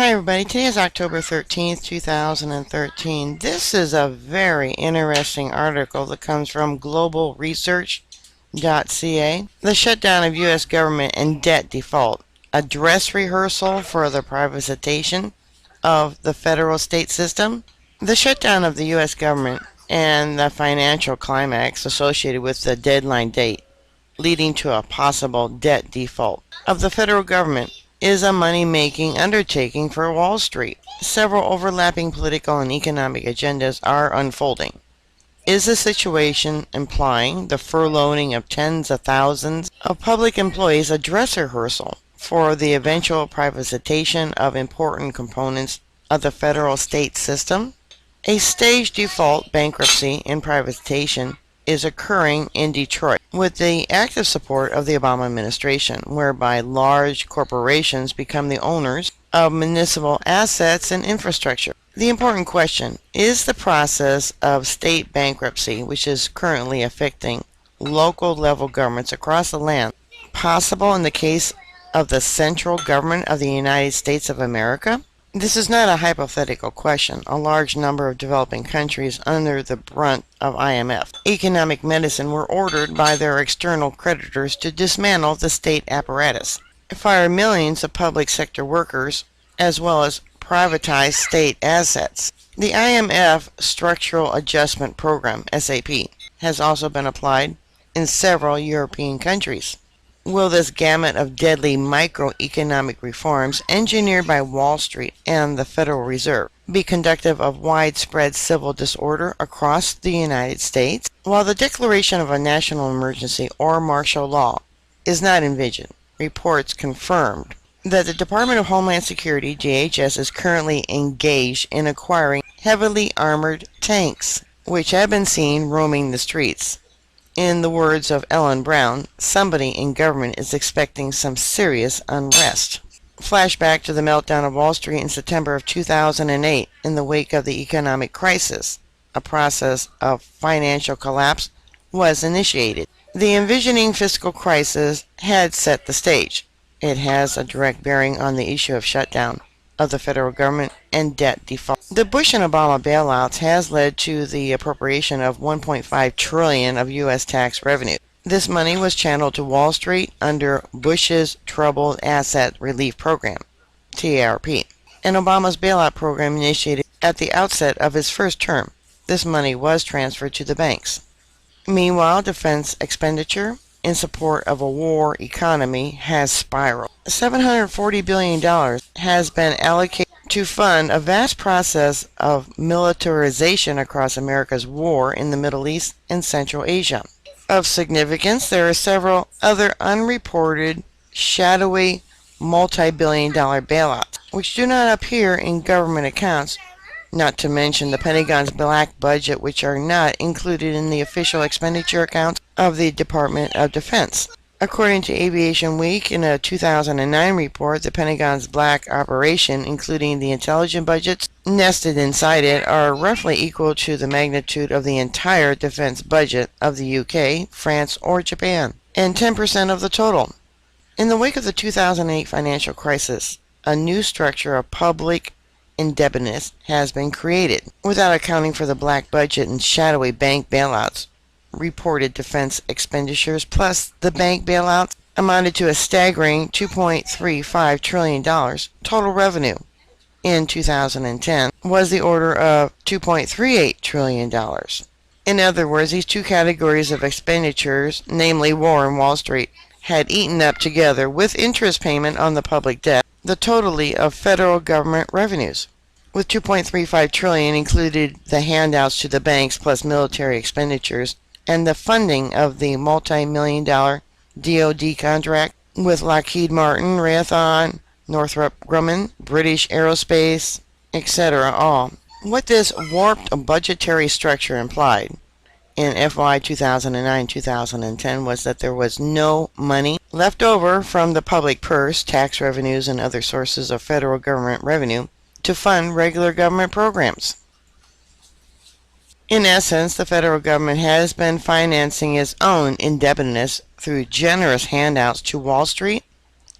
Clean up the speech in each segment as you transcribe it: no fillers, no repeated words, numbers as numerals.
Hi everybody, today is October 13th, 2013. This is a very interesting article that comes from globalresearch.ca. The shutdown of U.S. government and debt default. A dress rehearsal for the privatization of the federal state system. The shutdown of the U.S. government and the financial climax associated with the deadline date, leading to a possible debt default of the federal government, is a money-making undertaking for Wall Street. Several overlapping political and economic agendas are unfolding. Is the situation implying the furloughing of tens of thousands of public employees a dress rehearsal for the eventual privatization of important components of the federal state system? A staged default, bankruptcy, and privatization is occurring in Detroit with the active support of the Obama administration, whereby large corporations become the owners of municipal assets and infrastructure. The important question is the process of state bankruptcy, which is currently affecting local level governments across the land, possible in the case of the central government of the United States of America? This is not a hypothetical question. A large number of developing countries under the brunt of IMF economic medicine were ordered by their external creditors to dismantle the state apparatus, fire millions of public sector workers, as well as privatize state assets. The IMF Structural Adjustment Program, SAP, has also been applied in several European countries. Will this gamut of deadly microeconomic reforms engineered by Wall Street and the Federal Reserve be conducive of widespread civil disorder across the United States? While the declaration of a national emergency or martial law is not envisioned, reports confirmed that the Department of Homeland Security, DHS, is currently engaged in acquiring heavily armored tanks, which have been seen roaming the streets. In the words of Ellen Brown, somebody in government is expecting some serious unrest. Flashback to the meltdown of Wall Street in September of 2008 in the wake of the economic crisis. A process of financial collapse was initiated. The envisioning fiscal crisis had set the stage. It has a direct bearing on the issue of shutdown of the federal government and debt default. The Bush and Obama bailouts has led to the appropriation of $1.5 trillion of U.S. tax revenue. This money was channeled to Wall Street under Bush's Troubled Asset Relief Program, TARP, and Obama's bailout program initiated at the outset of his first term. This money was transferred to the banks. Meanwhile, defense expenditure in support of a war economy has spiraled. $740 billion has been allocated to fund a vast process of militarization across America's war in the Middle East and Central Asia. Of significance, there are several other unreported, shadowy, multi-billion-dollar bailouts, which do not appear in government accounts, not to mention the Pentagon's black budget, which are not included in the official expenditure accounts of the Department of Defense. According to Aviation Week, in a 2009 report, the Pentagon's black operation, including the intelligence budgets nested inside it, are roughly equal to the magnitude of the entire defense budget of the UK, France, or Japan, and 10% of the total. In the wake of the 2008 financial crisis, a new structure of public indebtedness has been created, without accounting for the black budget and shadowy bank bailouts. Reported defense expenditures plus the bank bailouts amounted to a staggering $2.35 trillion. Total revenue in 2010 was the order of $2.38 trillion. In other words, these two categories of expenditures, namely war and Wall Street, had eaten up together with interest payment on the public debt the totality of federal government revenues. With $2.35 trillion included the handouts to the banks plus military expenditures and the funding of the multi-million-dollar DoD contract with Lockheed Martin, Raytheon, Northrop Grumman, British Aerospace, etc. all. What this warped budgetary structure implied in FY 2009-2010 was that there was no money left over from the public purse, tax revenues, and other sources of federal government revenue to fund regular government programs. In essence, the federal government has been financing its own indebtedness through generous handouts to Wall Street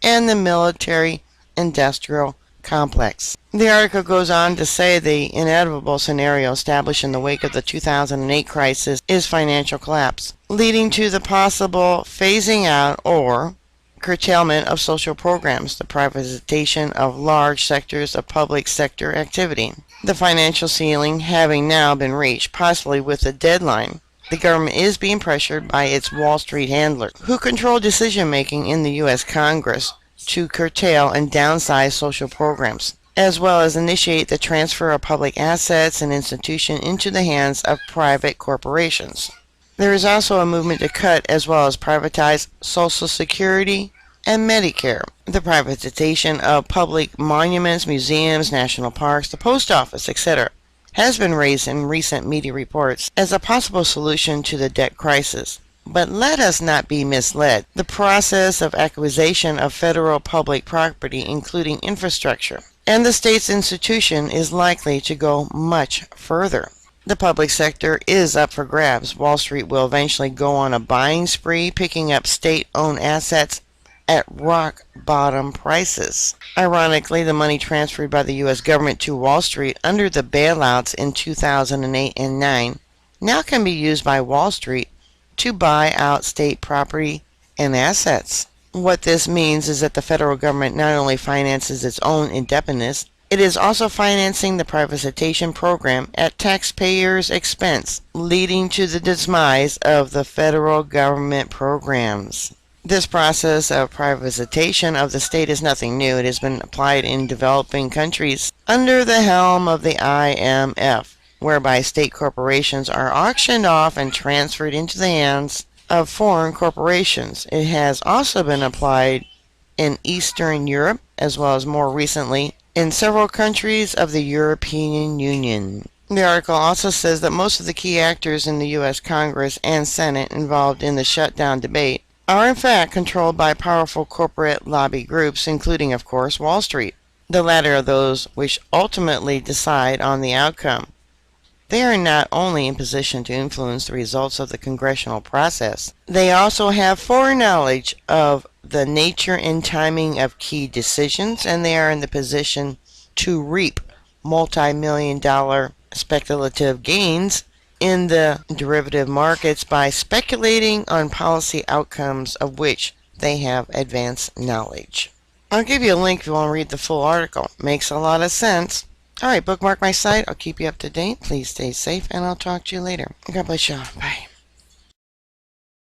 and the military industrial complex. The article goes on to say the inevitable scenario established in the wake of the 2008 crisis is financial collapse, leading to the possible phasing out or curtailment of social programs, the privatization of large sectors of public sector activity. The financial ceiling having now been reached, possibly with a deadline, the government is being pressured by its Wall Street handlers, who control decision-making in the U.S. Congress, to curtail and downsize social programs, as well as initiate the transfer of public assets and institutions into the hands of private corporations. There is also a movement to cut as well as privatize Social Security and Medicare. The privatization of public monuments, museums, national parks, the post office, etc., has been raised in recent media reports as a possible solution to the debt crisis. But let us not be misled. The process of acquisition of federal public property, including infrastructure, and the state's institution is likely to go much further. The public sector is up for grabs. Wall Street will eventually go on a buying spree, picking up state-owned assets at rock-bottom prices. Ironically, the money transferred by the U.S. government to Wall Street under the bailouts in 2008 and 9 now can be used by Wall Street to buy out state property and assets. What this means is that the federal government not only finances its own indebtedness, it is also financing the privatization program at taxpayers' expense, leading to the demise of the federal government programs. This process of privatization of the state is nothing new. It has been applied in developing countries under the helm of the IMF, whereby state corporations are auctioned off and transferred into the hands of foreign corporations. It has also been applied in Eastern Europe, as well as more recently in several countries of the European Union. The article also says that most of the key actors in the U.S. Congress and Senate involved in the shutdown debate are in fact controlled by powerful corporate lobby groups, including, of course, Wall Street. The latter are those which ultimately decide on the outcome. They are not only in position to influence the results of the congressional process, they also have foreknowledge of the nature and timing of key decisions, and they are in the position to reap multi-million-dollar speculative gains in the derivative markets by speculating on policy outcomes of which they have advanced knowledge. I'll give you a link if you want to read the full article. Makes a lot of sense. Alright, bookmark my site. I'll keep you up to date. Please stay safe, and I'll talk to you later. God bless you all. Bye.